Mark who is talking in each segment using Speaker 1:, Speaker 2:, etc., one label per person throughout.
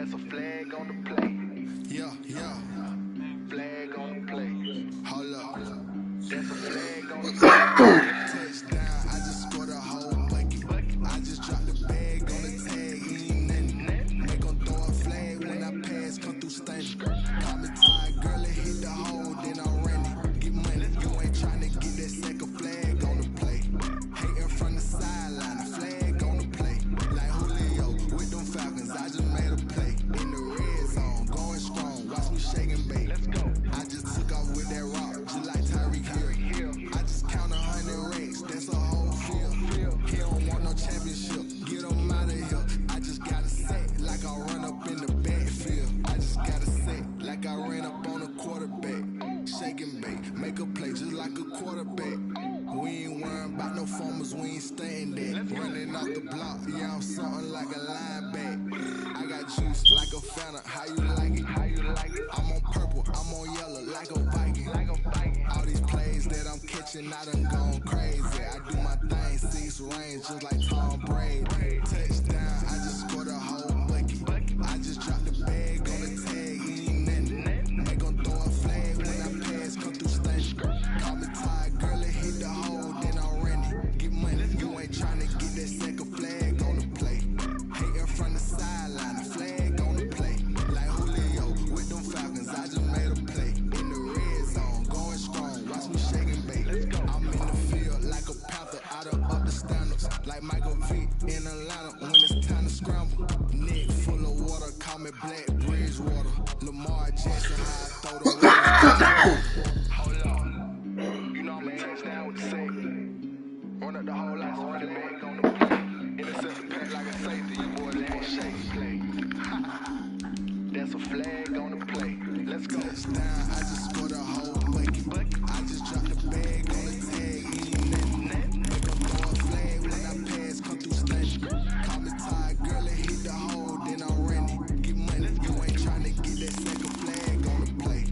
Speaker 1: There's a flag on the play. Yeah. Flag on the play. Hold up. There's a flag on the play. Touchdown, I just scored a whole bucket. I just dropped the bag on the tag, ain't nothing. Make 'em throw a flag when I pass, come through stunning. Call me tired, girl, it hit the hole, then I'm running. Get money, you ain't tryna get that second flag on the play. Hating from the sideline, the flag on the play. Like Julio with them Falcons, I just made a play. In the red zone, going strong, watch me shake and bake. Let's go. I just took off with that rock, just like Tyreek Hill. I just count 100 racks, that's a whole field. He don't want no championship, get him out of here. I just gotta set, like I run up in the backfield. I just gotta set, like I ran up on a quarterback. Shake and bake, make a play just like a quarterback. We ain't worrying about no formers, we ain't staying there. Running off the block, yeah, I'm something like a linebacker. I got juice like a Fanta, how you like it? I'm on purple, I'm on yellow, like a Viking. All these plays that I'm catching, I done gone crazy. I do my thing, 6 range, just like Tom Brady. Touchdown, I just scored a whole bucket. I just dropped the bag on the tag, ain't nothing. Make 'em throw a flag when I pass, come through stunning. Call me tired, girl, it hit the hole, then I'm running. Get money, you ain't tryna get that second flag on the play. Hating from the sideline, the flag on the play. Like Julio with them Falcons, I just made a play. In the red zone, going strong, watch me shake and bake. I'm in the field like a panther, out of up the standards. Like Michael Vick in Atlanta when it's time to scramble. Neck full of water, call me Black Bridgewater. Lamar Jackson, how I throw the rock. Hold on, you know I'm a touchdown with the safety. Run up the whole lot, so running back on the play. Intercept the pack like a safety, you boys ain't shaky play. There's a flag on the play. Let's go. Touchdown, I just scored a whole bucket. I just dropped the bag on the tag, ain't nothing. Make 'em throw a flag when I pass, come through stunning. Call me tired, girl, it hit the hole, then I'm running. Get money, you ain't tryna get that second flag on the play.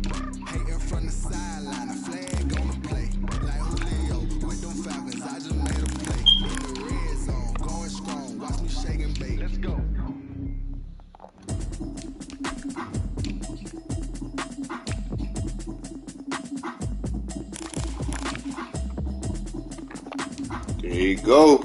Speaker 1: Hating from the sideline, the flag on the play. Like Julio with them Falcons, I just made a play. In the red zone, going strong, watch me shake and bake. Let's go.
Speaker 2: There you go.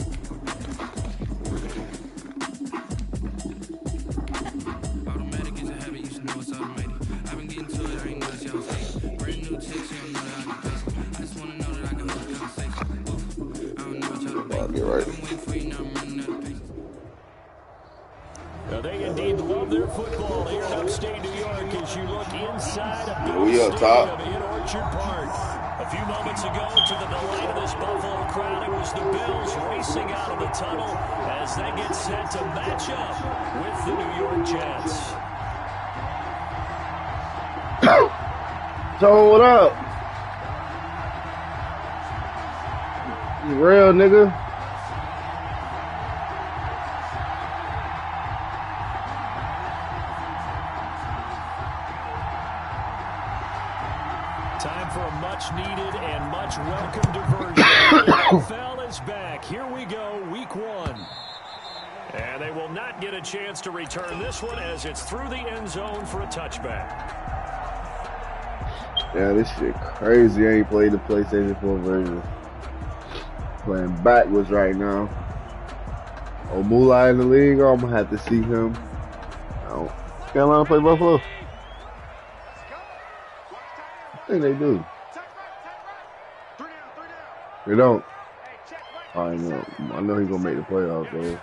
Speaker 3: Automatic is a habit, you should know it's automated. I've been getting to it, I ain't noticed y'all say. Brand new chicks, you don't know that I can face it. I just wanna know that I can hold a conversation. Oof, I don't know what y'all debate. I've been waiting for you, now I'm running out of patience.
Speaker 4: Now they indeed love their football here in upstate New York as you look inside a
Speaker 2: We
Speaker 4: big
Speaker 2: up top.
Speaker 4: stadium in Orchard Park. A few moments ago, to the delight of this Buffalo crowd, it was the Bills racing out of the tunnel as they get set to match up with the New York Jets.
Speaker 5: So what up? REll, nigga.
Speaker 4: Time for a much-needed and much-welcome diversion. The NFL is back. Here we go, week 1. And they will not get a chance to return this one as it's through the end zone for a touchback.
Speaker 5: Yeah, this shit crazy. I ain't played the PlayStation 4 version. Playing backwards right now. Oh, Moolah in the league, I'm gonna have to see him. Carolina play Buffalo? I think they do. They don't. I know he's gonna make the playoffs though.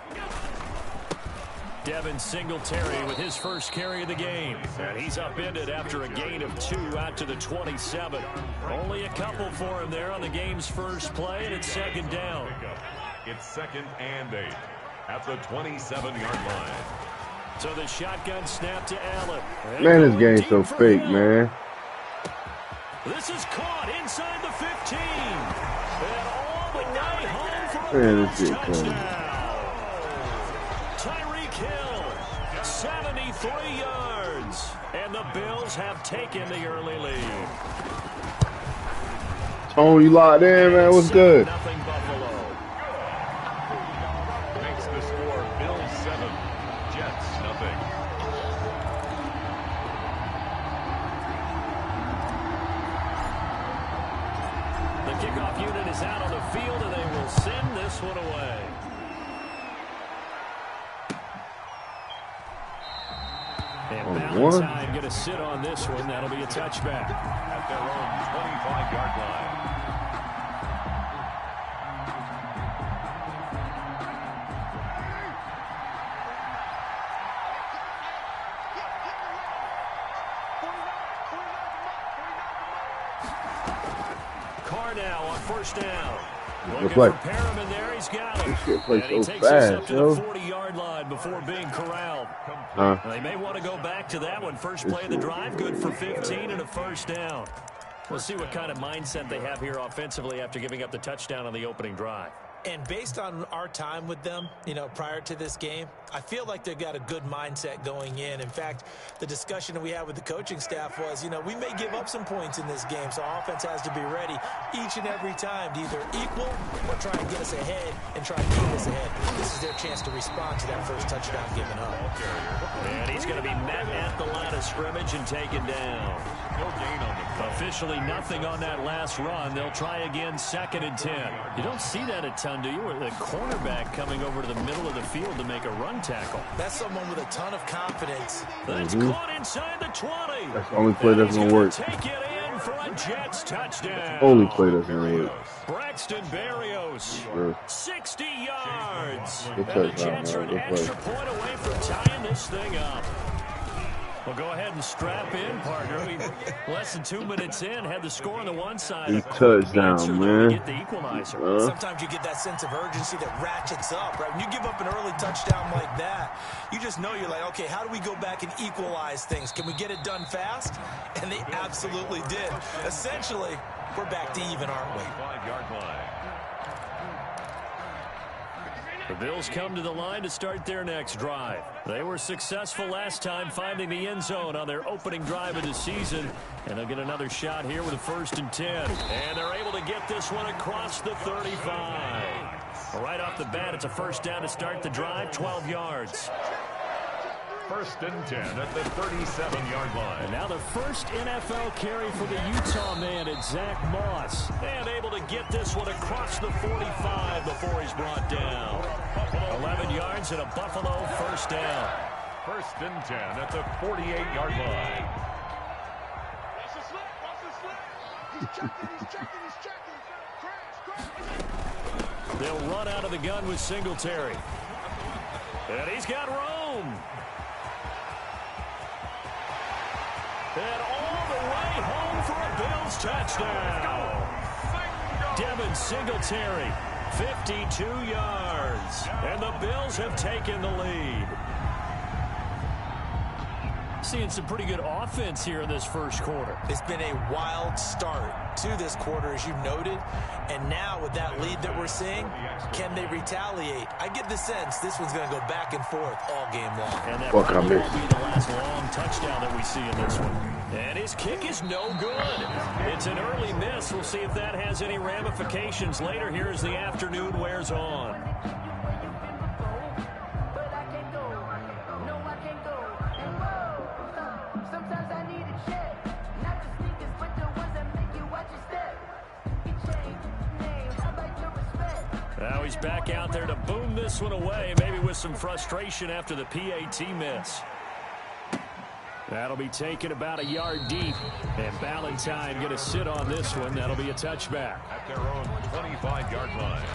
Speaker 4: Devin Singletary with his first carry of the game. And he's upended after a gain of 2 out to the 27. Only a couple for him there on the game's first play, and it's second down.
Speaker 6: It's 2nd and 8 at the 27-yard line.
Speaker 4: So the shotgun snap to Allen.
Speaker 5: Man, this game's so fake, man.
Speaker 4: This is caught inside the 15. And all the way home for a
Speaker 5: Man, this shit
Speaker 4: touchdown.
Speaker 5: crazy.
Speaker 4: Tyreek Hill, 73 yards. And the Bills have taken the early lead.
Speaker 5: Tone, you locked in, man. What's good?
Speaker 4: Nothing Buffalo.
Speaker 6: Makes the score Bills 7, Jets nothing.
Speaker 4: unit is out on the field, and they will send this one away. And Valentine going to sit on this one. That'll be a touchback.
Speaker 6: At their own 25-yard line.
Speaker 4: Carr now on first down.
Speaker 5: Good play.
Speaker 4: Him in there. He's got him.
Speaker 5: This shit plays
Speaker 4: and he
Speaker 5: so
Speaker 4: takes us up
Speaker 5: fast,
Speaker 4: to
Speaker 5: yo.
Speaker 4: the 40-yard line before being corralled. They may want to go back to that one. First play of the drive, good for 15 and a first down. We'll see what kind of mindset they have here offensively after giving up the touchdown on the opening drive.
Speaker 7: And based on our time with them, you know, prior to this game, I feel like they've got a good mindset going in. In fact, the discussion that we had with the coaching staff was, you know, we may give up some points in this game, so offense has to be ready each and every time to either equal or try and get us ahead and try and keep us ahead. This is their chance to respond to that first touchdown given up.
Speaker 4: And he's going to be met at the line of scrimmage and taken down.
Speaker 6: No gain on the play.
Speaker 4: Officially nothing on that last run. They'll try again, 2nd and 10. You don't see that a ton, do you? Where the cornerback coming over to the middle of the field to make a run tackle.
Speaker 7: That's someone with a ton of confidence.
Speaker 4: That's caught inside the 20.
Speaker 5: That's the only play that's going to work.
Speaker 4: Take it in for a Jets touchdown.
Speaker 5: Only play that's going to work.
Speaker 4: Braxton Berrios, 60 yards.
Speaker 5: Good
Speaker 4: And the
Speaker 5: touchdown,
Speaker 4: Jets are an
Speaker 5: man. Good
Speaker 4: extra point away from tying this thing up. Well, go ahead and strap in, partner. Less than 2 minutes in, had the score on the one side.
Speaker 5: He touchdown, man.
Speaker 4: Get the equalizer.
Speaker 7: Sometimes you get that sense of urgency that ratchets up, right? When you give up an early touchdown like that, you just know you're like, okay, how do we go back and equalize things? Can we get it done fast? And they absolutely did. Essentially, we're back to even, aren't we?
Speaker 6: 5-yard line.
Speaker 4: The Bills come to the line to start their next drive. They were successful last time finding the end zone on their opening drive of the season. And they'll get another shot here with a 1st and 10. And they're able to get this one across the 35. Right off the bat, it's a first down to start the drive, 12 yards.
Speaker 6: 1st and 10 at the 37-yard line.
Speaker 4: And now the first NFL carry for the Utah man, it's Zach Moss. And able to get this one across the 45 before he's brought down. 11 yards and a Buffalo first down.
Speaker 6: 1st and 10 at the 48-yard line.
Speaker 4: They'll run out of the gun with Singletary. And he's got room. And all the way home for a Bills touchdown. Devin Singletary, 52 yards. And the Bills have taken the lead. Seeing some pretty good offense here in this first quarter.
Speaker 7: It's been a wild start to this quarter, as you noted. And now with that lead that we're seeing, can they retaliate? I get the sense this one's going to go back and forth all game long.
Speaker 4: And that probably won't be the last long touchdown that we see in this one. And his kick is no good. It's an early miss. We'll see if that has any ramifications later here as the afternoon wears on. Now he's back out there to boom this one away, maybe with some frustration after the PAT miss. That'll be taken about a yard deep. And Valentine going to sit on this one. That'll be a touchback.
Speaker 6: At their own 25-yard line.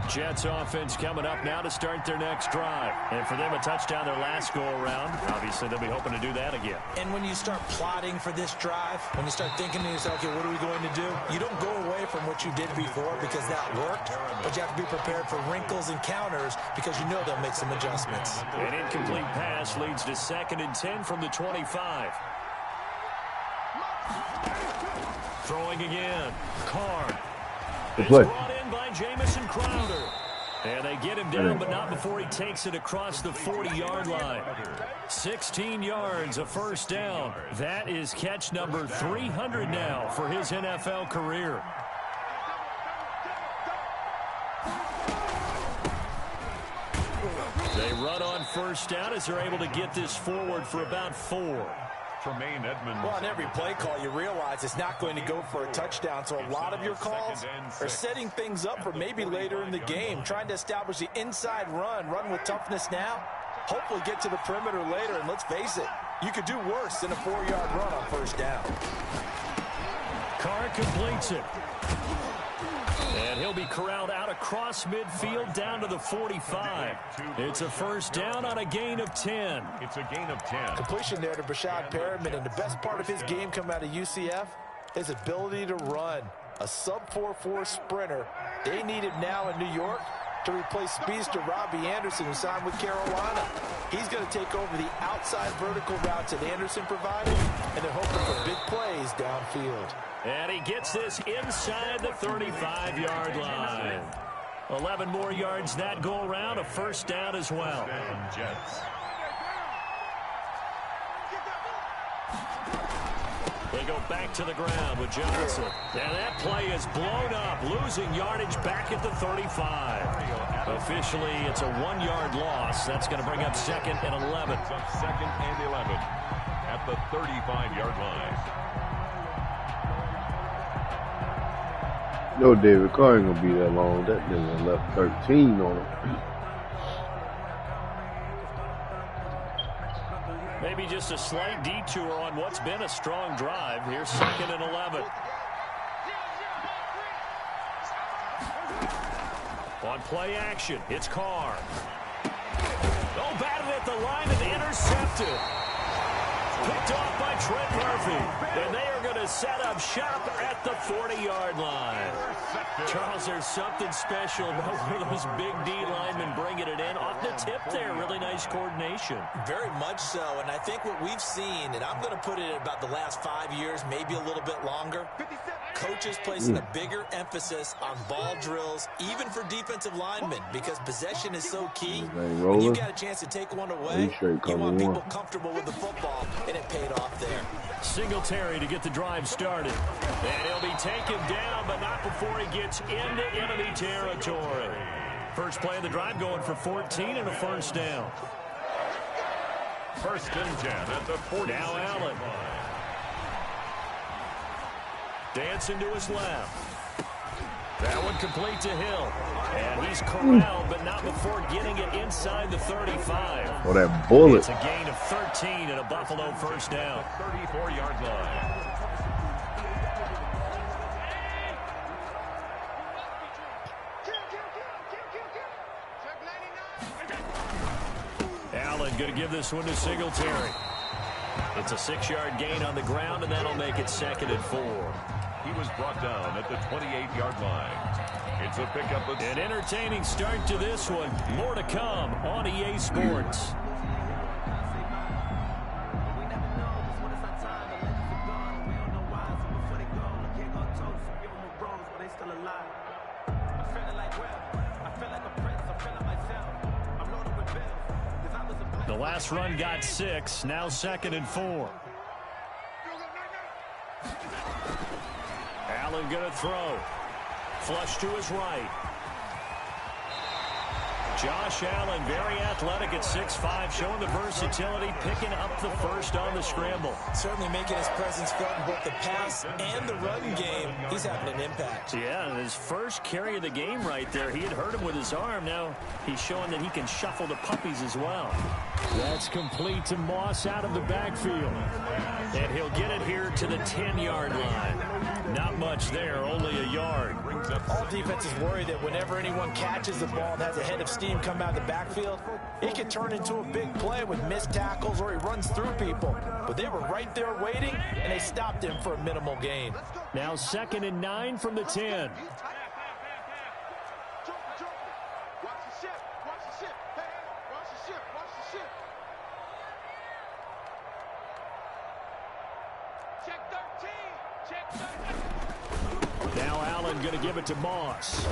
Speaker 4: Jets offense coming up now to start their next drive. And for them, a touchdown their last go-around. Obviously, they'll be hoping to do that again.
Speaker 7: And when you start plotting for this drive, when you start thinking to yourself, okay, what are we going to do? You don't go away from what you did before because that worked, but you have to be prepared for wrinkles and counters because you know they'll make some adjustments.
Speaker 4: An incomplete pass leads to 2nd and 10 from the 25. Throwing again. Carr. It's brought in by Jamison Crowder. And they get him down, but not before he takes it across the 40-yard line. 16 yards, a first down. That is catch number 300 now for his NFL career. They run on first down as they're able to get this forward for about 4.
Speaker 7: Well, on every play call, you realize it's not going to go for a touchdown, so a lot of your calls are setting things up for maybe later in the game, trying to establish the inside run with toughness now, hopefully get to the perimeter later, and let's face it, you could do worse than a 4-yard run on first down.
Speaker 4: Carr completes it. And he'll be corralled out across midfield down to the 45. It's a first down on a gain of 10.
Speaker 6: It's a gain of 10.
Speaker 7: Completion there to Brashad Perriman, and the best part of his game coming out of UCF, his ability to run. A sub-4.4 sprinter. They need him now in New York to replace speedster Robbie Anderson, who signed with Carolina. He's going to take over the outside vertical routes that Anderson provided, and they're hoping for big plays downfield.
Speaker 4: And he gets this inside the 35-yard line. 11 more yards that go around, a first down as well.
Speaker 6: Jets.
Speaker 4: They go back to the ground with Johnson. And that play is blown up, losing yardage back at the 35. Officially, it's a 1-yard loss. That's going to bring up second and 11.
Speaker 6: Second and 11 at the 35-yard line.
Speaker 5: No, David Carr ain't gonna be that long. That nigga left 13 on him.
Speaker 4: Maybe just a slight detour on what's been a strong drive. Here's second and 11. On play action, it's Carr. Oh, batted at the line and intercepted. Picked off by Trent Murphy. And they are going to set up shop at the 40-yard line. Charles, there's something special about one of those big D linemen bringing it in. Off the tip there, really nice coordination.
Speaker 7: Very much so, and I think what we've seen, and I'm going to put it at about the last 5 years, maybe a little bit longer, coaches placing a bigger emphasis on ball drills, even for defensive linemen, because possession is so key. When you got a chance to take one away, you want people comfortable with the football, and it paid off there.
Speaker 4: Singletary to get the drive started. And he'll be taken down, but not before he gets into enemy territory. First play of the drive going for 14 and a first down.
Speaker 6: First and 10 at the 40.
Speaker 4: Now Allen. Dancing to his left. That one complete to Hill. And he's corralled, but not before getting it inside the 35.
Speaker 5: Oh, that bullet.
Speaker 4: It's a gain of 13 and a Buffalo first down.
Speaker 6: 34-yard line.
Speaker 4: Allen going to give this one to Singletary. It's a 6-yard gain on the ground, and that'll make it second and 4.
Speaker 6: He was brought down at the 28-yard line. It's a pickup of...
Speaker 4: An entertaining start to this one. More to come on EA Sports. The last run got 6, now second and 4. Allen going to throw. Flush to his right. Josh Allen, very athletic at 6'5", showing the versatility, picking up the first on the scramble.
Speaker 7: Certainly making his presence felt in both the pass and the run game. He's having an impact.
Speaker 4: Yeah, and his first carry of the game right there, he had hurt him with his arm. Now he's showing that he can shuffle the puppies as well. That's complete to Moss out of the backfield. And he'll get it here to the 10-yard line. Not much there, only a yard.
Speaker 7: All defenses worry that whenever anyone catches the ball and has a head of steam come out of the backfield, it can turn into a big play with missed tackles or he runs through people. But they were right there waiting, and they stopped him for a minimal gain.
Speaker 4: Now second and 9 from the 10. Now Allen going to give it to Moss.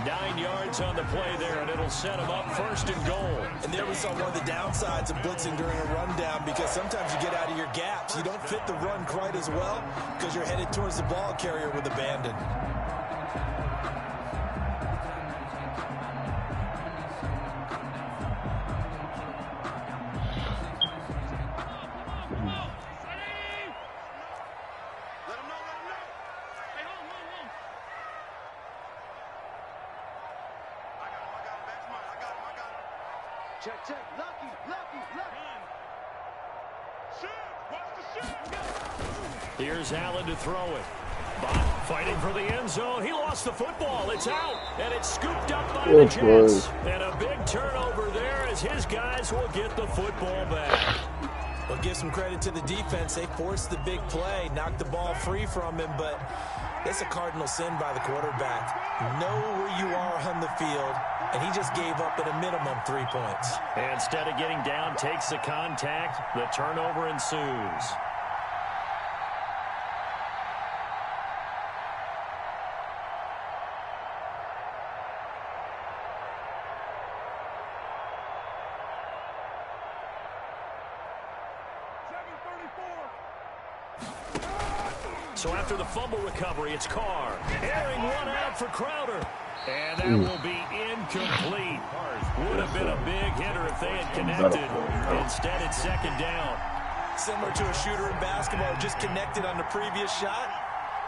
Speaker 4: 9 yards on the play there, and it'll set him up first and goal.
Speaker 7: And there we saw one of the downsides of blitzing during a rundown, because sometimes you get out of your gaps. You don't fit the run quite as well because you're headed towards the ball carrier with abandon.
Speaker 4: Here's Allen to throw it. Bot fighting for the end zone. He lost the football. It's out, and it's scooped up by the Jets. And a big turnover there as his guys will get the football back.
Speaker 7: Well, give some credit to the defense. They forced the big play, knocked the ball free from him, but it's a cardinal sin by the quarterback. Know where you are on the field, and he just gave up at a minimum 3 points.
Speaker 4: And instead of getting down, takes the contact. The turnover ensues. So after the fumble recovery, it's Carr. Airing one out for Crowder. And that will be incomplete. Would have been a big hitter if they had connected. Instead, it's second down.
Speaker 7: Similar to a shooter in basketball who just connected on the previous shot.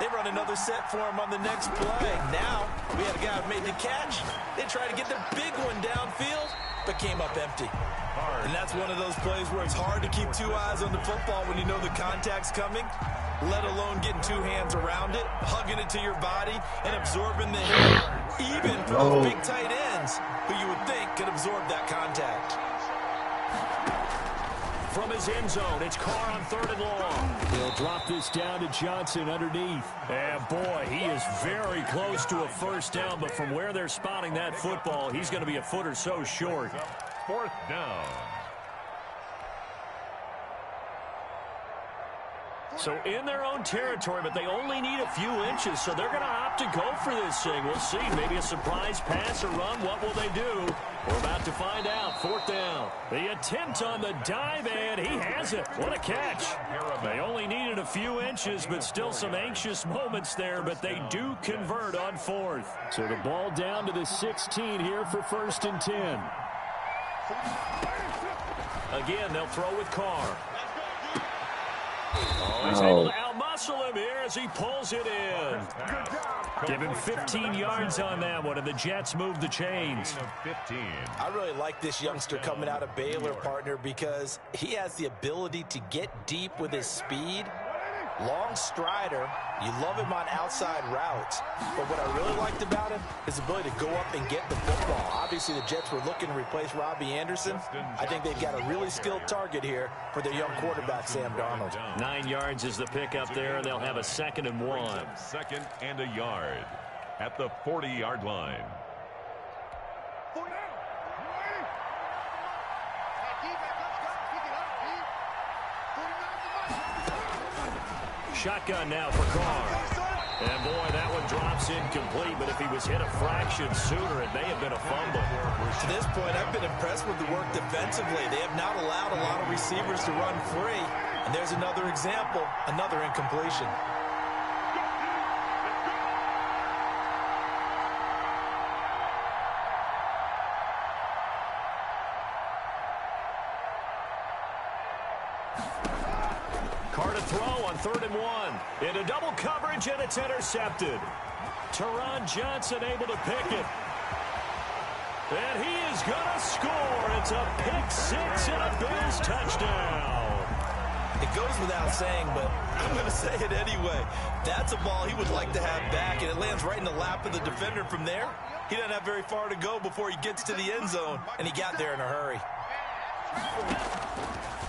Speaker 7: They run another set for him on the next play. Now, we had a guy who made the catch. They tried to get the big one downfield, but came up empty. And that's one of those plays where it's hard to keep two eyes on the football when you know the contact's coming, let alone getting two hands around it, hugging it to your body, and absorbing the hit, even for those big tight ends who you would think could absorb that contact.
Speaker 4: From his end zone, it's Carr on 3rd and long. He'll drop this down to Johnson underneath. And boy, he is very close to a first down, but from where they're spotting that football, he's going to be a foot or so short.
Speaker 6: 4th down.
Speaker 4: So in their own territory, but they only need a few inches, so they're going to opt to go for this thing. We'll see. Maybe a surprise pass or run. What will they do? We're about to find out. 4th down. The attempt on the dive, and he has it. What a catch. They only needed a few inches, but still some anxious moments there, but they do convert on 4th. So the ball down to the 16 here for 1st and 10. Again, they'll throw with Carr. Oh, he's able to outmuscle him here as he pulls it in. Give him 15 yards on that one, and the Jets move the chains.
Speaker 7: I really like this youngster coming out of Baylor, partner, because he has the ability to get deep with his speed. Long strider. You love him on outside routes. But what I really liked about him is the ability to go up and get the football. Obviously, the Jets were looking to replace Robbie Anderson. I think they've got a really skilled target here for their young quarterback, Sam Darnold.
Speaker 4: 9 yards is the pickup there, and they'll have a 2nd and 1.
Speaker 6: 2nd and a yard at the 40-yard line.
Speaker 4: Shotgun now for Carr. And boy, that one drops incomplete, but if he was hit a fraction sooner, it may have been a fumble.
Speaker 7: To this point, I've been impressed with the work defensively. They have not allowed a lot of receivers to run free. And there's another example, another incompletion.
Speaker 4: Carr to throw on 3rd and 1. Into double coverage, and it's intercepted. Teron Johnson able to pick it. And he is going to score. It's a pick 6 and a Bills touchdown.
Speaker 7: It goes without saying, but I'm going to say it anyway. That's a ball he would like to have back, and it lands right in the lap of the defender from there. He doesn't have very far to go before he gets to the end zone, and he got there in a hurry.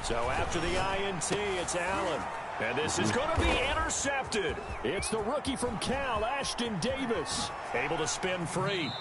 Speaker 4: So after the INT, it's Allen. And this is going to be intercepted. It's the rookie from Cal, Ashton Davis, able to spin free.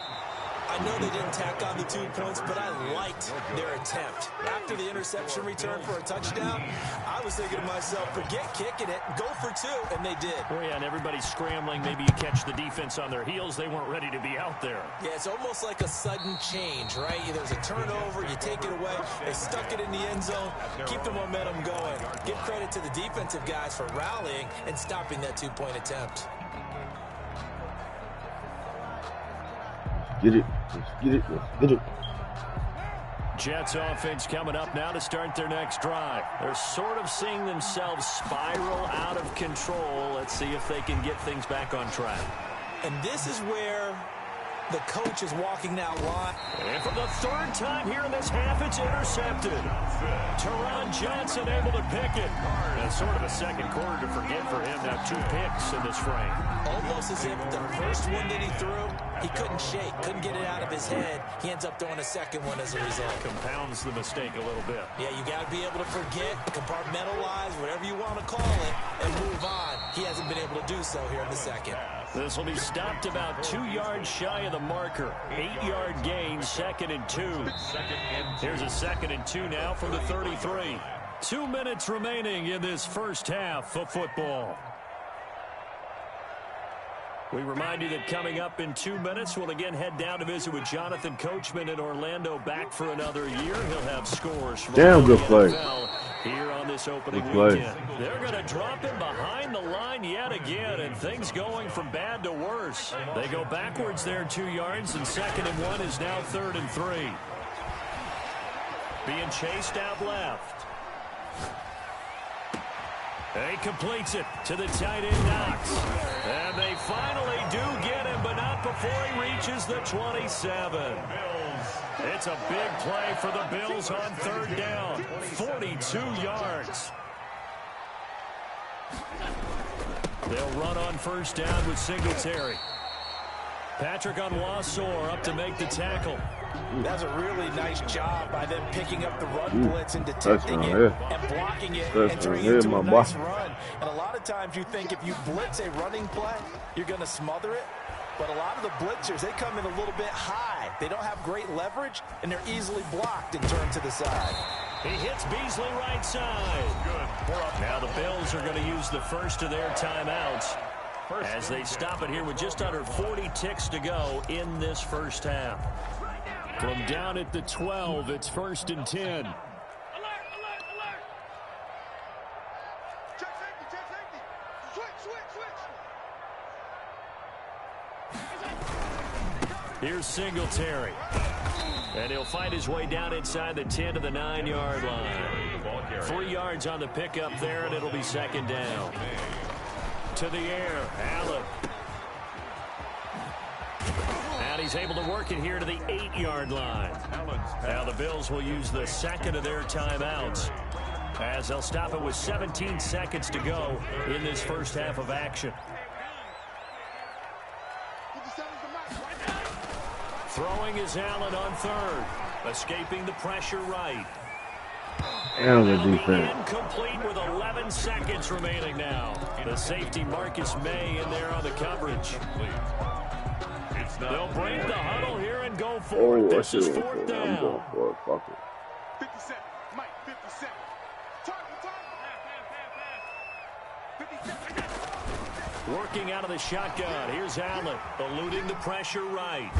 Speaker 7: I know they didn't tack on the 2 points, but I liked their attempt. After the interception return for a touchdown, I was thinking to myself, forget kicking it, go for 2, and they did.
Speaker 4: Oh, yeah, and everybody's scrambling. Maybe you catch the defense on their heels. They weren't ready to be out there.
Speaker 7: Yeah, it's almost like a sudden change, right? There's a turnover, you take it away, they stuck it in the end zone, keep the momentum going. Give credit to the defensive guys for rallying and stopping that 2-point attempt.
Speaker 5: Get it. Let's get it. Let's get it.
Speaker 4: Jets offense coming up now to start their next drive. They're sort of seeing themselves spiral out of control. Let's see if they can get things back on track.
Speaker 7: And this is where The coach is walking that line.
Speaker 4: And for the third time here in this half, it's intercepted. Teron Johnson able to pick it. And sort of a second quarter to forget for him. Now 2 picks in this frame.
Speaker 7: Almost as if the first one that he threw, he couldn't shake, couldn't get it out of his head. He ends up throwing a second one as a result.
Speaker 4: Compounds the mistake a little bit.
Speaker 7: Yeah, you got to be able to forget, compartmentalize, whatever you want to call it, and move on. He hasn't been able to do so here in the second.
Speaker 4: This will be stopped about 2 yards shy of the marker. 8-yard gain, 2nd and 2. Here's a 2nd and 2 now from the 33. 2 minutes remaining in this first half of football. We remind you that coming up in 2 minutes, we'll again head down to visit with Jonathan Coachman in Orlando, back for another year. He'll have scores from
Speaker 5: damn good play
Speaker 4: here on this opening weekend. They're going to drop him behind the line yet again, and things going from bad to worse. They go backwards there 2 yards, and 2nd and 1 is now 3rd and 3. Being chased out left. He completes it to the tight end Knox. And they finally do get him, but not before he reaches the 27. It's a big play for the Bills on 3rd down. 42 yards. They'll run on 1st down with Singletary. Patrick Onwuasor up to make the tackle.
Speaker 7: That's a really nice job by them picking up the run blitz and detecting it and blocking it and turning it into a nice run. And a lot of times you think if you blitz a running play, you're going to smother it. But a lot of the blitzers, they come in a little bit high. They don't have great leverage, and they're easily blocked and turned to the side.
Speaker 4: He hits Beasley right side. Now the Bills are going to use the first of their timeouts as they stop it here with just under 40 ticks to go in this first half. From down at the 12, it's 1st and 10.
Speaker 1: Alert, alert, alert. Check safety. Switch.
Speaker 4: Here's Singletary. And he'll fight his way down inside the 10 to the 9-yard line. 3 yards on the pickup there, and it'll be 2nd down. To the air, Allen. And he's able to work it here to the 8-yard line. Now the Bills will use the 2nd of their timeouts as they'll stop it with 17 seconds to go in this first half of action. Throwing is Allen on 3rd. Escaping the pressure right.
Speaker 5: And the defense.
Speaker 4: Incomplete with 11 seconds remaining now. The safety Marcus May in there on the coverage. They'll break the huddle here and go for it. This is 4th down.
Speaker 5: I'm going for it. Fuck it.
Speaker 1: 50 seconds. Mike, 50 seconds. Target. 50 seconds.
Speaker 4: Working out of the shotgun. Here's Allen, eluding the pressure right.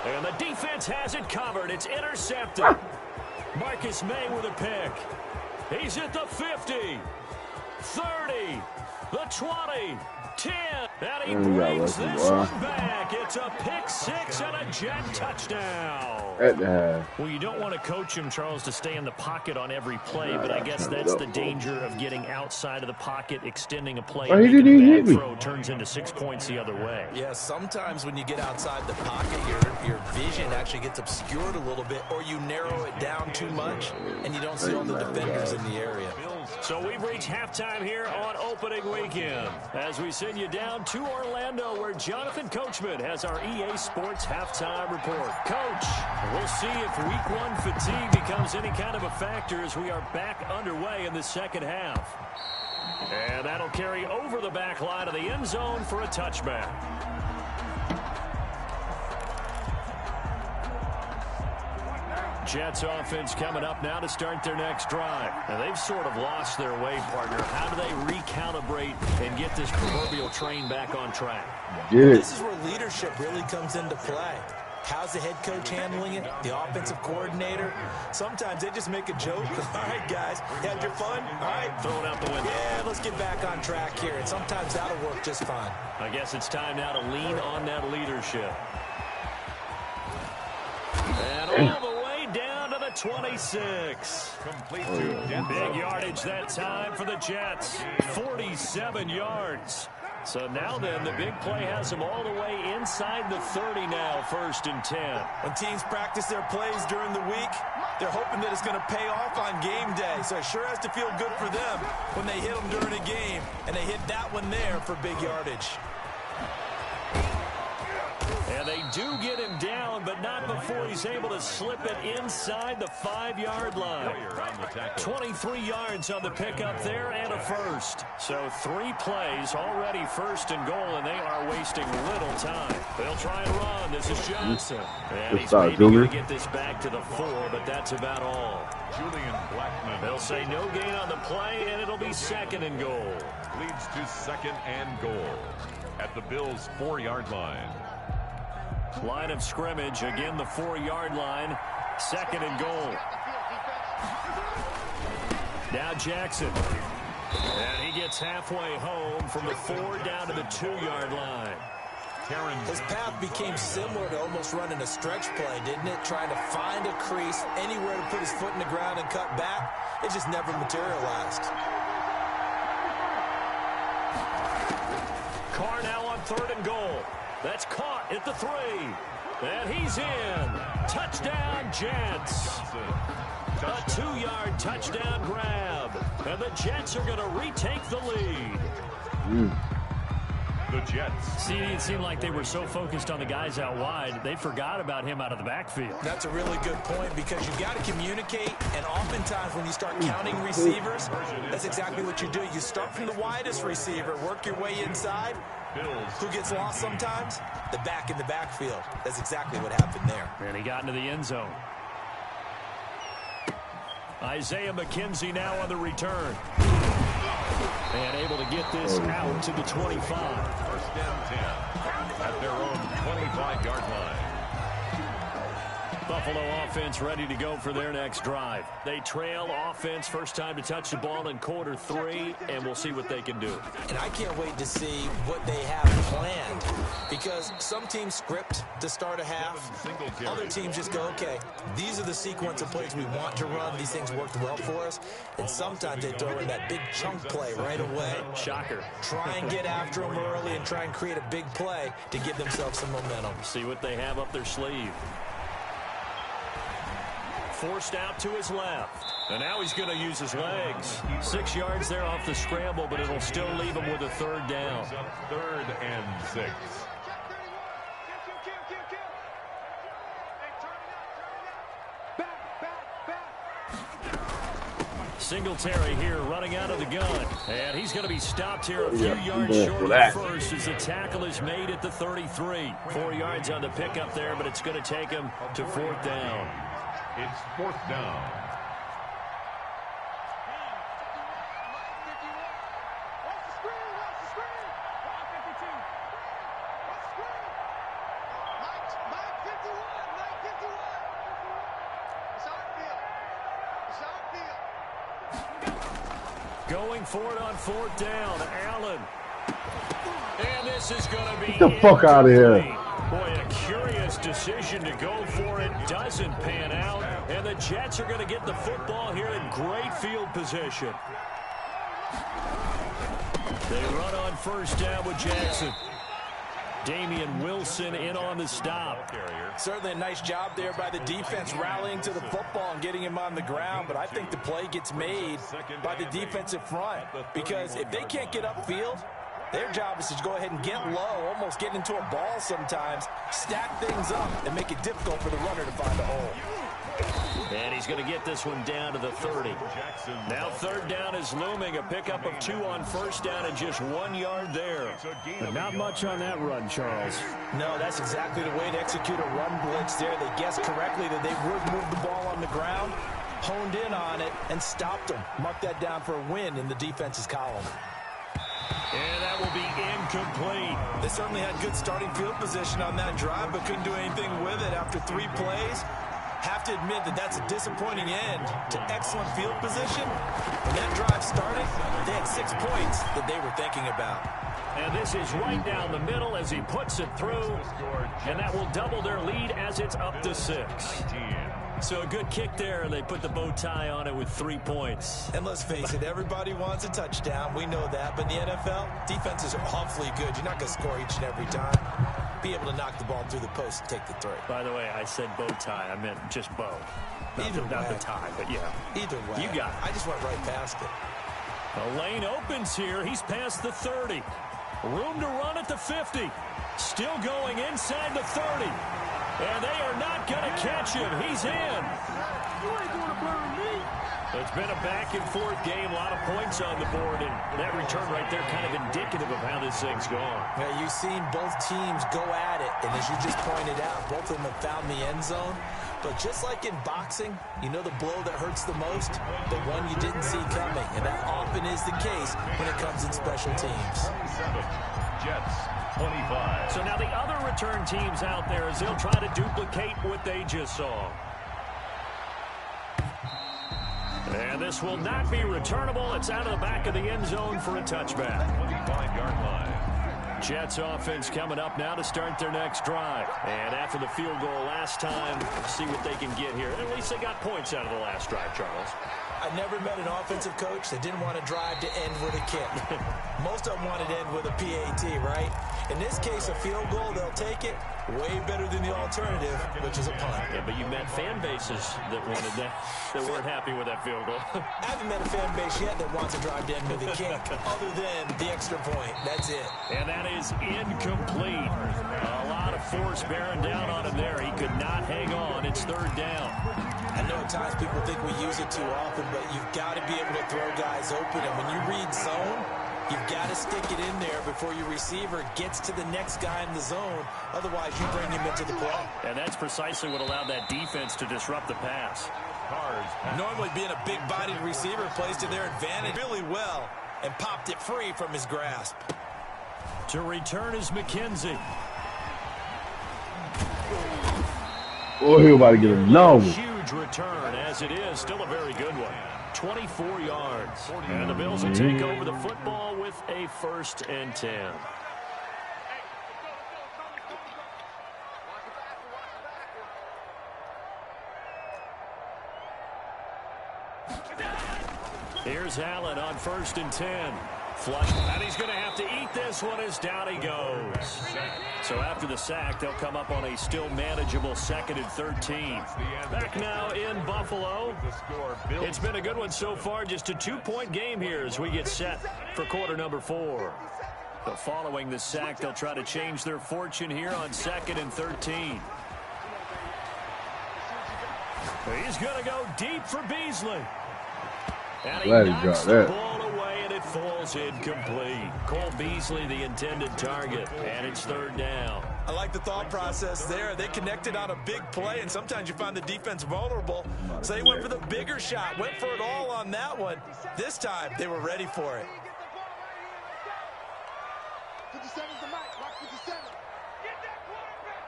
Speaker 4: And the defense has it covered. It's intercepted. Marcus May with a pick. He's at the 50, 30, the 20, 10. And he brings this one back. It's a pick 6 and a jet touchdown. Well, you don't want to coach him, Charles, to stay in the pocket on every play, but I guess that's the danger of getting outside of the pocket, extending a play, and making a bad throw turns into 6 points the other way.
Speaker 7: Yeah, sometimes when you get outside the pocket, your vision actually gets obscured a little bit, or you narrow it down too much, and you don't see all the defenders in the area.
Speaker 4: So we've reached halftime here on opening weekend as we send you down to Orlando, where Jonathan Coachman has our EA Sports halftime report. Coach, we'll see if week 1 fatigue becomes any kind of a factor as we are back underway in the second half. And that'll carry over the back line of the end zone for a touchback. Jets offense coming up now to start their next drive. Now, they've sort of lost their way, partner. How do they recalibrate and get this proverbial train back on track?
Speaker 7: This is where leadership really comes into play. How's the head coach handling it? The offensive coordinator? Sometimes they just make a joke. All right, guys, you had your fun? All right.
Speaker 4: Throw it out the window.
Speaker 7: Yeah, let's get back on track here. And sometimes that'll work just fine.
Speaker 4: I guess it's time now to lean on that leadership. And all the way down to the 26. Big yardage that time for the Jets. 47 yards. So now then, the big play has them all the way inside the 30 now, 1st and 10.
Speaker 7: When teams practice their plays during the week, they're hoping that it's going to pay off on game day. So it sure has to feel good for them when they hit them during a game, and they hit that one there for big yardage.
Speaker 4: And they do get him down, but not before he's able to slip it inside the 5-yard line. 23 yards on the pickup there and a first. So 3 plays already 1st and goal, and they are wasting little time. They'll try and run. This is Johnson. And he's maybe going to get this back to the 4, but that's about all.
Speaker 6: Julian Blackman.
Speaker 4: They'll say no gain on the play, and it'll be 2nd and goal.
Speaker 6: Leads to 2nd and goal at the Bills' 4-yard line.
Speaker 4: Line of scrimmage, again the 4-yard line, 2nd and goal. Now Jackson. And he gets halfway home from the 4 down to the 2-yard line.
Speaker 7: His path became similar to almost running a stretch play, didn't it? Trying to find a crease, anywhere to put his foot in the ground and cut back. It just never materialized.
Speaker 4: Carr now on 3rd and goal. That's caught at the 3. And he's in. Touchdown, Jets. A 2-yard touchdown grab. And the Jets are going to retake the lead.
Speaker 6: The Jets.
Speaker 4: See, it seemed like they were so focused on the guys out wide, they forgot about him out of the backfield.
Speaker 7: That's a really good point because you've got to communicate, and oftentimes when you start counting receivers, that's exactly what you do. You start from the widest receiver, work your way inside. Who gets lost sometimes? The back in the backfield. That's exactly what happened there.
Speaker 4: And he got into the end zone. Isaiah McKenzie now on the return. And able to get this out to the 25.
Speaker 6: 1st and 10 at their own 25-yard line.
Speaker 4: Buffalo offense ready to go for their next drive. They trail offense, first time to touch the ball in quarter 3, and we'll see what they can do.
Speaker 7: And I can't wait to see what they have planned because some teams script to start a half. Other teams just go, okay, these are the sequence of plays we want to run. These things worked well for us. And sometimes they throw in that big chunk play right away.
Speaker 4: Shocker.
Speaker 7: Try and get after them early and try and create a big play to give themselves some momentum.
Speaker 4: See what they have up their sleeve. Forced out to his left. And now he's going to use his legs. 6 yards there off the scramble, but it'll still leave him with a 3rd down.
Speaker 6: 3rd and 6.
Speaker 4: Singletary here running out of the gun. And he's going to be stopped here a few yards short of the first as the tackle is made at the 33. 4 yards on the pickup there, but it's going to take him to 4th down.
Speaker 6: It's 4th down.
Speaker 4: Going for it on 4th down. Allen. And this is going to be
Speaker 5: Get the fuck out of here.
Speaker 4: Boy, a curious decision to go for it. Doesn't pan out. And the Jets are going to get the football here in great field position. They run on 1st down with Jackson. Damian Wilson in on the stop.
Speaker 7: Certainly a nice job there by the defense rallying to the football and getting him on the ground, but I think the play gets made by the defensive front because if they can't get upfield, their job is to go ahead and get low, almost get into a ball sometimes, stack things up, and make it difficult for the runner to find a hole.
Speaker 4: And he's going to get this one down to the 30. Now 3rd down is looming. A pickup of 2 on 1st down and just 1 yard there. But not much on that run, Charles.
Speaker 7: No, that's exactly the way to execute a run blitz there. They guessed correctly that they would move the ball on the ground, honed in on it, and stopped them. Mark that down for a win in the defense's column.
Speaker 4: And that will be incomplete.
Speaker 7: They certainly had good starting field position on that drive, but couldn't do anything with it after 3 plays. Have to admit that that's a disappointing end to excellent field position. When that drive started, they had 6 points that they were thinking about.
Speaker 4: And this is right down the middle as he puts it through. And that will double their lead as it's up to 6. So a good kick there, and they put the bow tie on it with 3 points.
Speaker 7: And let's face it, everybody wants a touchdown. We know that. But in the NFL, defenses are awfully good. You're not going to score each and every time. Be able to knock the ball through the post and take the throw.
Speaker 4: By the way, I said bow tie. I meant just bow. Not the tie, but yeah.
Speaker 7: Either way.
Speaker 4: You got it.
Speaker 7: I just went right past it.
Speaker 4: The lane opens here. He's past the 30. Room to run at the 50. Still going inside the 30. And they are not going to catch him. He's in.
Speaker 8: You ain't going to burn me.
Speaker 4: It's been a back-and-forth game, a lot of points on the board, and that return right there kind of indicative of how this thing's gone.
Speaker 7: Yeah, you've seen both teams go at it, and as you just pointed out, both of them have found the end zone. But just like in boxing, you know the blow that hurts the most? The one you didn't see coming, and that often is the case when it comes in special teams.
Speaker 6: 27, Jets, 25.
Speaker 4: So now the other return teams out there as they'll try to duplicate what they just saw. And this will not be returnable. It's out of the back of the end zone for a touchback.
Speaker 6: 25-yard line.
Speaker 4: Jets offense coming up now to start their next drive. And after the field goal last time, see what they can get here. At least they got points out of the last drive, Charles.
Speaker 7: I never met an offensive coach that didn't want to drive to end with a kick. Most of them wanted to end with a PAT, right? In this case, a field goal, they'll take it. Way better than the alternative, which is a punt.
Speaker 4: Yeah, but you met fan bases that wanted that weren't happy with that field goal.
Speaker 7: I haven't met a fan base yet that wants to drive to end with a kick, other than the extra point. That's it.
Speaker 4: And that is incomplete. A lot of force bearing down on him there. He could not hang on. It's third down.
Speaker 7: I know at times people think we use it too often, but you've got to be able to throw guys open. And when you read zone, you've got to stick it in there before your receiver gets to the next guy in the zone. Otherwise, you bring him into the play.
Speaker 4: And that's precisely what allowed that defense to disrupt the pass.
Speaker 7: Normally being a big-bodied receiver plays to their advantage really well and popped it free from his grasp.
Speaker 4: To return is McKenzie.
Speaker 5: Oh, he about to get another one.
Speaker 4: Huge return, as it is. Still a very good one. 24 yards. And the Bills will take over the football with a 1st and 10. Here's Allen on 1st and 10. Flush, and he's going to have to eat this one as down he goes. So after the sack, they'll come up on a still manageable 2nd and 13. Back now in Buffalo. It's been a good one so far. Just a 2-point game here as we get set for quarter number 4. So following the sack, they'll try to change their fortune here on 2nd and 13. He's going to go deep for Beasley. And he knocks the ball away, and it falls incomplete. Cole Beasley, the intended target, and it's 3rd down.
Speaker 7: I like the thought process there. They connected on a big play, and sometimes you find the defense vulnerable. So they went for the bigger shot, went for it all on that one. This time, they were ready for it.
Speaker 8: 57's the mic. Rock 57. Get that quarterback.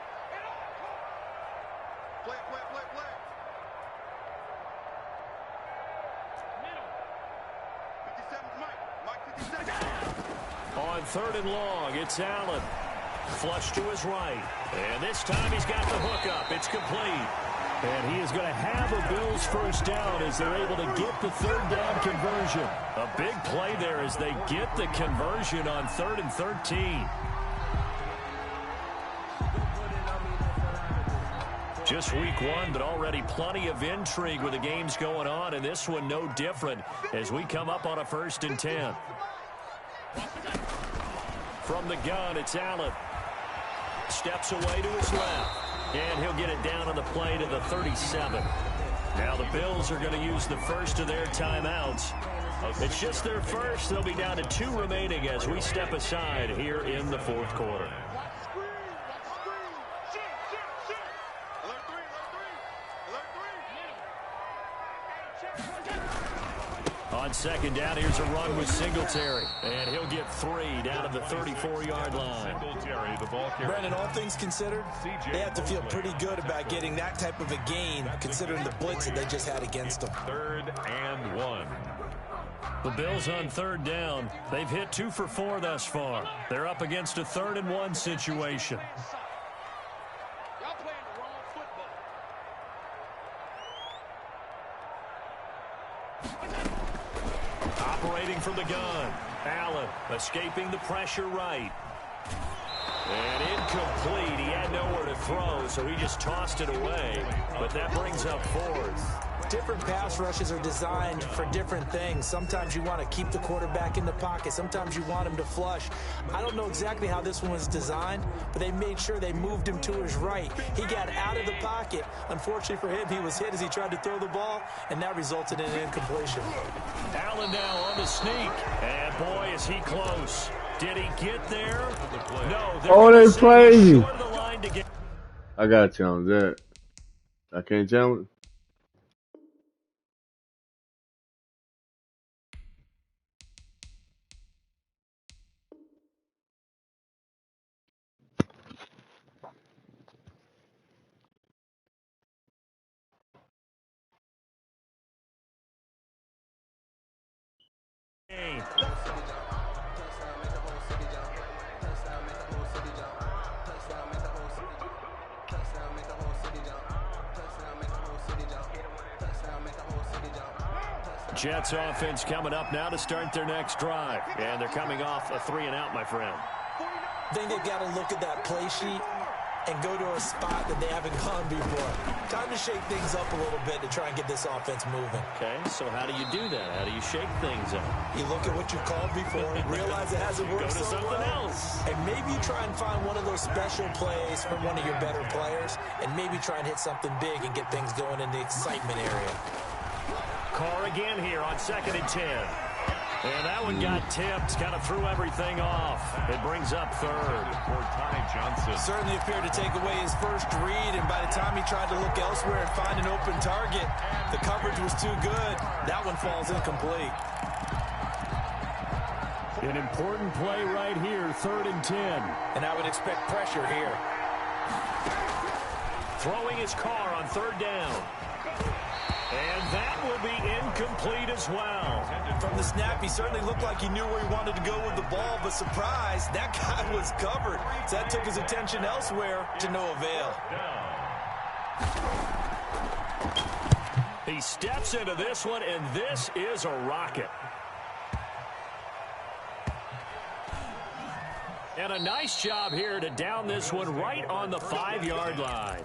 Speaker 8: Play. 57's mic. Mike 57.
Speaker 4: On 3rd and long, it's Allen. Flush to his right. And this time he's got the hook up. It's complete. And he is going to have a Bills 1st down as they're able to get the 3rd down conversion. A big play there as they get the conversion on 3rd and 13. Just week 1, but already plenty of intrigue with the games going on, and this one no different as we come up on a 1st and 10. From the gun, it's Allen. Steps away to his left. And he'll get it down on the play to the 37. Now the Bills are going to use the first of their timeouts. It's just their first. They'll be down to 2 remaining as we step aside here in the 4th quarter. On 2nd down, here's a run with Singletary. And he'll get 3 down to the 34-yard line.
Speaker 7: Brandon, all things considered, they have to feel pretty good about getting that type of a gain, considering the blitz that they just had against them.
Speaker 6: 3rd and 1.
Speaker 4: The Bills on 3rd down. They've hit 2 for 4 thus far. They're up against a 3rd and 1 situation.
Speaker 8: Y'all playing the wrong football.
Speaker 4: Operating from the gun. Allen escaping the pressure right. And incomplete. He had nowhere to throw, so he just tossed it away. But that brings up fourth.
Speaker 7: Different pass rushes are designed for different things. Sometimes you want to keep the quarterback in the pocket. Sometimes you want him to flush. I don't know exactly how this one was designed, but they made sure they moved him to his right. He got out of the pocket. Unfortunately for him, he was hit as he tried to throw the ball, and that resulted in an incompletion.
Speaker 4: Allen now on the sneak. And boy, is he close. Did he get there? No.
Speaker 5: Oh, they crazy. I gotta challenge that. I can't challenge.
Speaker 4: Jets offense coming up now to start their next drive. And they're coming off a 3-and-out, my friend.
Speaker 7: I think they've got to look at that play sheet and go to a spot that they haven't gone before. Time to shake things up a little bit to try and get this offense moving.
Speaker 4: Okay, so how do you do that? How do you shake things up?
Speaker 7: You look at what you've called before, realize it hasn't worked
Speaker 4: Go to
Speaker 7: so
Speaker 4: something
Speaker 7: well,
Speaker 4: else.
Speaker 7: and maybe you try and find one of those special plays from one of your better players, and maybe try and hit something big and get things going in the excitement area.
Speaker 4: Carr again here on 2nd and 10. And that one got tipped, kind of threw everything off. It brings up third.
Speaker 6: For Ty Johnson.
Speaker 7: Certainly appeared to take away his first read, and by the time he tried to look elsewhere and find an open target, the coverage was too good. That one falls incomplete.
Speaker 4: An important play right here, 3rd and 10.
Speaker 7: And I would expect pressure here.
Speaker 4: Throwing his Carr on 3rd down. And that will be incomplete as well.
Speaker 7: From the snap, he certainly looked like he knew where he wanted to go with the ball, but surprise, that guy was covered. So that took his attention elsewhere to no avail.
Speaker 4: He steps into this one, and this is a rocket. And a nice job here to down this one right on the 5-yard line.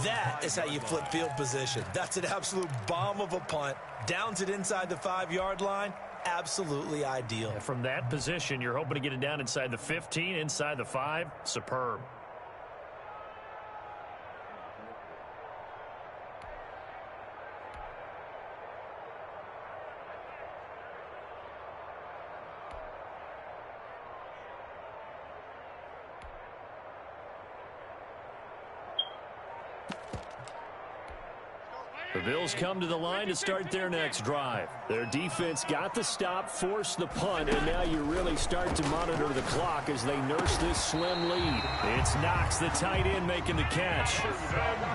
Speaker 7: That is how you flip field position. That's an absolute bomb of a punt. Downs it inside the 5-yard line. Absolutely ideal.
Speaker 4: And from that position, you're hoping to get it down inside the 15, inside the 5. Superb. The Bills come to the line to start their next drive. Their defense got the stop, forced the punt, and now you really start to monitor the clock as they nurse this slim lead. It's Knox, the tight end, making the catch.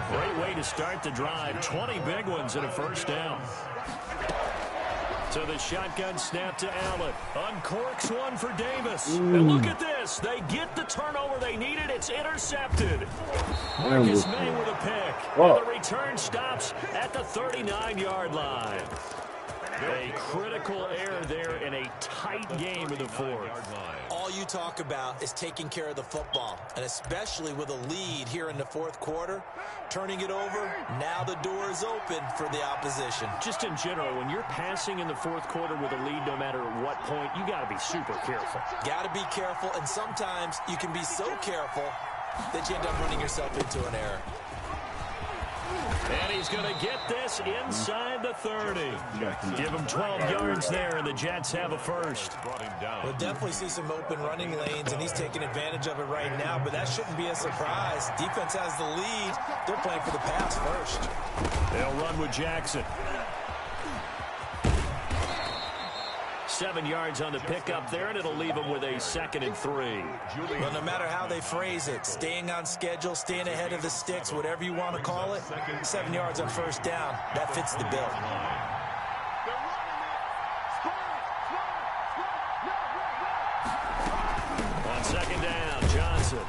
Speaker 4: Great way to start the drive. 20 big ones and a first down. So the shotgun snap to Allen. Uncorks one for Davis. And look at this. They get the turnover they needed. It's intercepted. Marcus May with a pick. And the return stops at the 39-yard line. A critical error there in a tight game in the fourth.
Speaker 7: All you talk about is taking care of the football, and especially with a lead here in the fourth quarter, turning it over, now the door is open for the opposition.
Speaker 4: Just in general, when you're passing in the fourth quarter with a lead, no matter at what point, you got to be super careful.
Speaker 7: Got to be careful, and sometimes you can be so careful that you end up running yourself into an error.
Speaker 4: And he's going to get this inside the 30. Give him 12 yards there, and the Jets have a first.
Speaker 7: We'll definitely see some open running lanes, and he's taking advantage of it right now, but that shouldn't be a surprise. Defense has the lead. They're playing for the pass first.
Speaker 4: They'll run with Jackson. 7 yards on the pickup there, and it'll leave him with a 2nd and 3.
Speaker 7: Well, no matter how they phrase it, staying on schedule, staying ahead of the sticks, whatever you want to call it, 7 yards on first down, that fits the bill.
Speaker 4: On 2nd down, Johnson.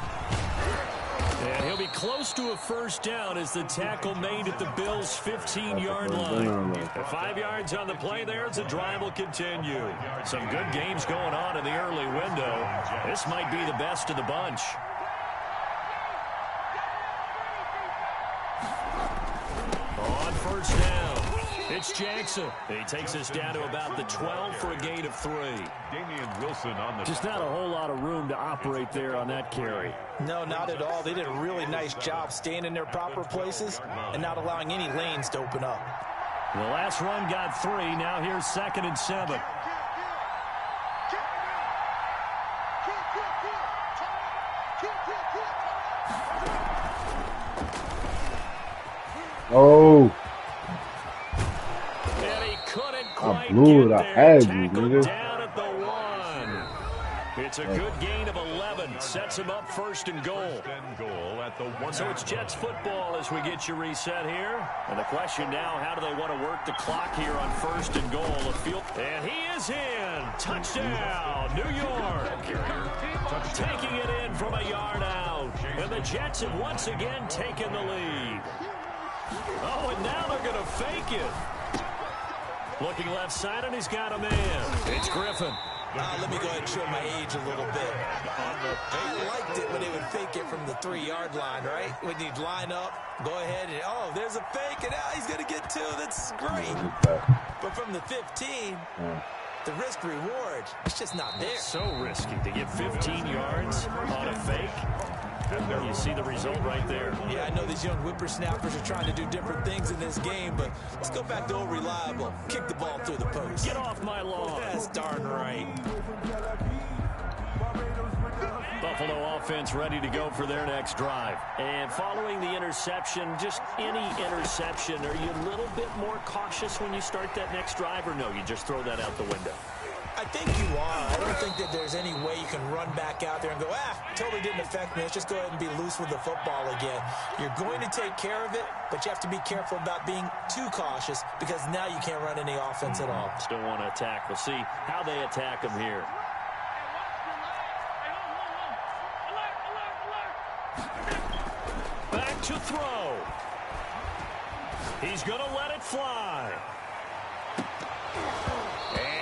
Speaker 4: And he'll be close to a first down as the tackle made at the Bills' 15-yard line. 5 yards on the play there as the drive will continue. Some good games going on in the early window. This might be the best of the bunch. On first down, it's Jackson. He takes us down to about the 12 for a gain of 3.
Speaker 6: Damian Wilson on the
Speaker 4: Just not a whole lot of room to operate there on that carry.
Speaker 7: No, not at all. They did a really nice job staying in their proper places and not allowing any lanes to open up.
Speaker 4: The last run got 3. Now here's 2nd and 7.
Speaker 5: Oh,
Speaker 4: And he couldn't quite
Speaker 5: blew
Speaker 4: get
Speaker 5: it. I
Speaker 4: there.
Speaker 5: had you,
Speaker 4: Tackled
Speaker 5: nigga.
Speaker 4: down at the 1. It's a good gain of 11. Sets him up 1st and goal.
Speaker 6: At the 1.
Speaker 4: So it's Jets football as we get you reset here. And the question now, how do they want to work the clock here on 1st and goal? And he is in. Touchdown, New York. Taking it in from a yard out. And the Jets have once again taken the lead. Oh, and now they're going to fake it. Looking left side, and he's got a man. It's Griffin.
Speaker 7: Let me go ahead and show my age a little bit. I liked it when they would fake it from the 3-yard line, right? When you'd line up, go ahead and, oh, there's a fake, and now he's going to get 2. That's great. But from the 15, the risk reward, it's just not there.
Speaker 4: So risky to get 15 yards on a fake. You see the result right there.
Speaker 7: Yeah, I know these young whippersnappers are trying to do different things in this game, but let's go back to old reliable. Kick the ball through the post.
Speaker 4: Get off my lawn.
Speaker 7: That's darn right.
Speaker 4: Buffalo offense ready to go for their next drive. And following the interception, just any interception, are you a little bit more cautious when you start that next drive, or no, you just throw that out the window?
Speaker 7: I think you are. I don't think that there's any way you can run back out there and go, totally didn't affect me. Let's just go ahead and be loose with the football again. You're going to take care of it, but you have to be careful about being too cautious because now you can't run any offense at all.
Speaker 4: Still want to attack. We'll see how they attack him here. Back to throw. He's going to let it fly.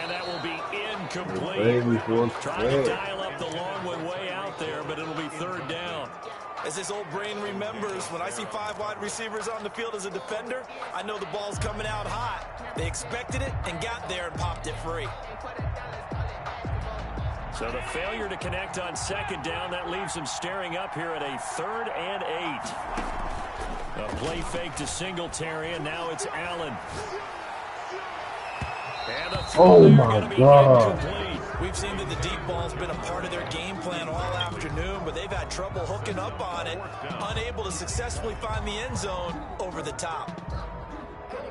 Speaker 4: And that will be incomplete. Trying to dial up the long one way out there, but it'll be 3rd down.
Speaker 7: As this old brain remembers, when I see 5 wide receivers on the field as a defender, I know the ball's coming out hot. They expected it and got there and popped it free.
Speaker 4: So the failure to connect on 2nd down, that leaves them staring up here at a 3rd and 8. A play fake to Singletary, and now it's Allen.
Speaker 5: Oh, my God.
Speaker 7: We've seen that the deep ball's been a part of their game plan all afternoon, but they've had trouble hooking up on it, unable to successfully find the end zone over the top.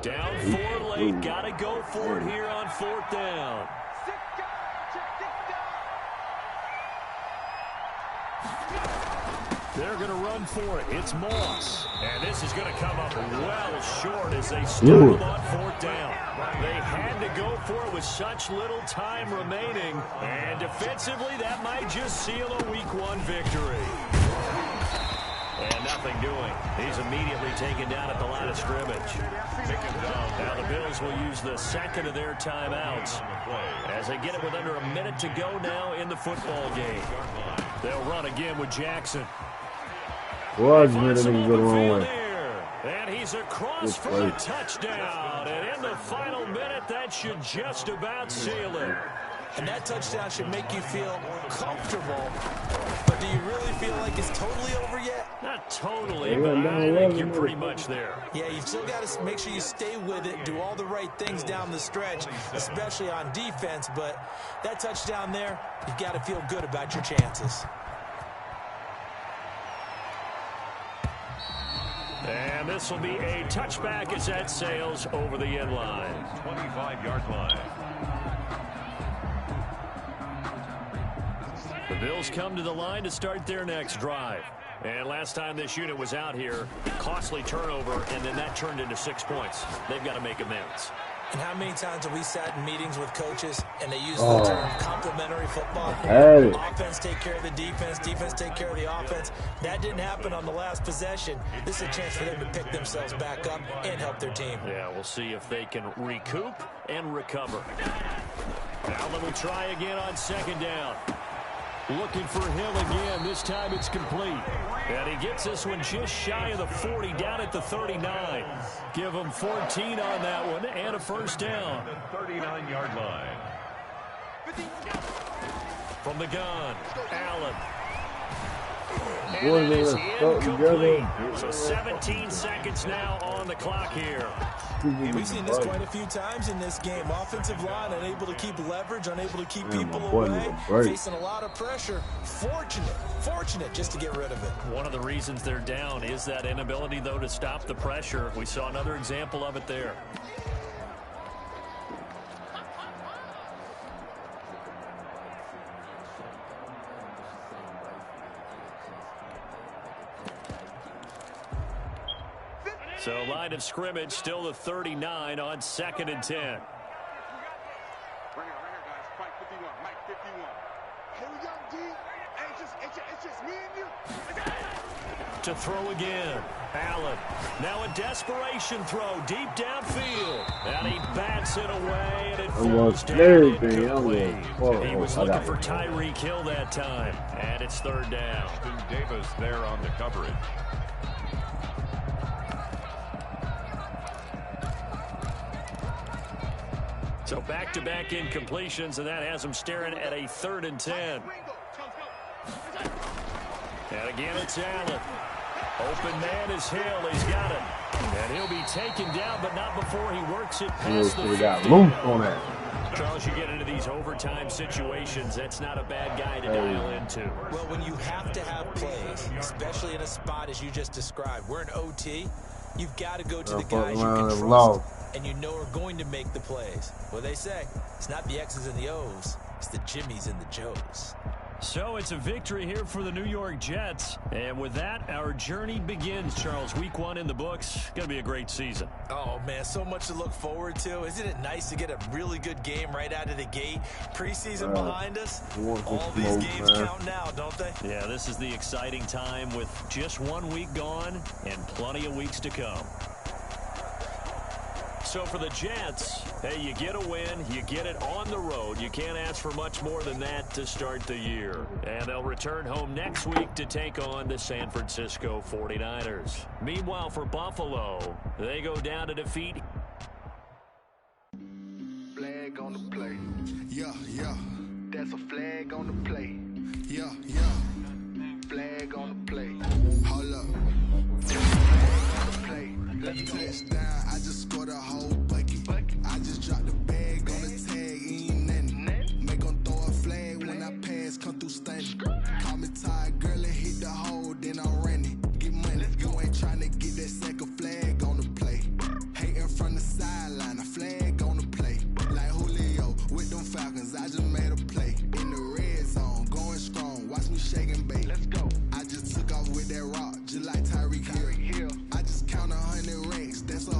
Speaker 4: Down 4 late, got to go for it here on 4th down. They're going to run for it. It's Moss. And this is going to come up well short as they start them on 4th down. They had to go for it with such little time remaining. And defensively, that might just seal a Week 1 victory. And nothing doing. He's immediately taken down at the line of scrimmage. Now the Bills will use the 2nd of their timeouts as they get it with under a minute to go now in the football game. They'll run again with Jackson. And he's across for the touchdown. And in the final minute, that should just about seal it.
Speaker 7: And that touchdown should make you feel comfortable. But do you really feel like it's totally over yet?
Speaker 4: Not totally, but I think you're pretty much there.
Speaker 7: Yeah, you've still got to make sure you stay with it, do all the right things down the stretch, especially on defense. But that touchdown there, you've got to feel good about your chances.
Speaker 4: And this will be a touchback as that sails over the end line.
Speaker 6: 25-yard line.
Speaker 4: The Bills come to the line to start their next drive. And last time this unit was out here, costly turnover, and then that turned into 6 points. They've got to make amends.
Speaker 7: And how many times have we sat in meetings with coaches and they use the term complementary football? Offense take care of the defense, defense take care of the offense. That didn't happen on the last possession. This is a chance for them to pick themselves back up and help their team.
Speaker 4: Yeah, we'll see if they can recoup and recover. Allen will try again on second down. Looking for Hill again. This time it's complete. And he gets this one just shy of the 40, down at the 39. Give him 14 on that one and a first down.
Speaker 6: The 39-yard line.
Speaker 4: From the gun, Allen.
Speaker 5: Boys,
Speaker 4: And that is incomplete.
Speaker 5: together.
Speaker 4: So 17 seconds now on the clock here.
Speaker 7: We've seen this quite a few times in this game. Offensive line unable to keep leverage, unable to keep people away, facing a lot of pressure. Fortunate just to get rid of it.
Speaker 4: One of the reasons they're down is that inability, though, to stop the pressure. We saw another example of it there. So line of scrimmage still the 39 on 2nd and 10.
Speaker 8: Right here, guys. Fight 51. Mike 51. Here we go, D. It's just me and you.
Speaker 4: To throw again. Allen. Now a desperation throw deep downfield. And he bats it away, and it falls down incomplete. He was looking for Tyreek Hill that time. And it's 3rd down.
Speaker 6: Austin Davis there on the coverage.
Speaker 4: So back-to-back incompletions, and that has him staring at a 3rd and 10. And again, it's Allen. Open man is Hill. He's got it. And he'll be taken down, but not before he works it past the 50.
Speaker 5: On that.
Speaker 4: Charles, you get into these overtime situations, that's not a bad guy to dial into.
Speaker 7: Well, when you have to have plays, especially in a spot as you just described, we're in OT, you've got to go to the guys you can trust and you know are going to make the plays. What they say, it's not the X's and the O's, it's the Jimmies and the Joes.
Speaker 4: So it's a victory here for the New York Jets. And with that, our journey begins, Charles. Week 1 in the books. Going to be a great season.
Speaker 7: Oh, man, so much to look forward to. Isn't it nice to get a really good game right out of the gate? Preseason behind us. All these games count now, don't they?
Speaker 4: Yeah, this is the exciting time with just 1 week gone and plenty of weeks to come. So for the Jets, hey, you get a win, you get it on the road. You can't ask for much more than that to start the year. And they'll return home next week to take on the San Francisco 49ers. Meanwhile, for Buffalo, they go down to defeat.
Speaker 1: Flag on the play. Yeah, yeah. That's a flag on the play. Yeah, yeah. Flag on the play. Hold up. Play. Touchdown, I just scored a whole bucket. I just dropped the bag on the tag, ain't nothing. Make them throw a flag when I pass, come through stunning. Call me tired, girl, and hit the hole, then I'm running. Get money, you ain't trying to get that second flag on the play. Hating from the sideline, a flag on the play. Like Julio with them Falcons, I just made a play. In the red zone, going strong, watch me shake and bake. Let's go. I just took off with that rock, just like Tyreek Hill. I just count 100 racks, that's a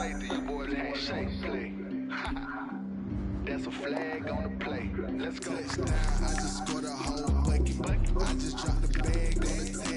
Speaker 1: safety, your boys ain't shake play. That's a flag on the play. Let's go. Touchdown, I just scored a whole bucket. I just dropped the bag on the table.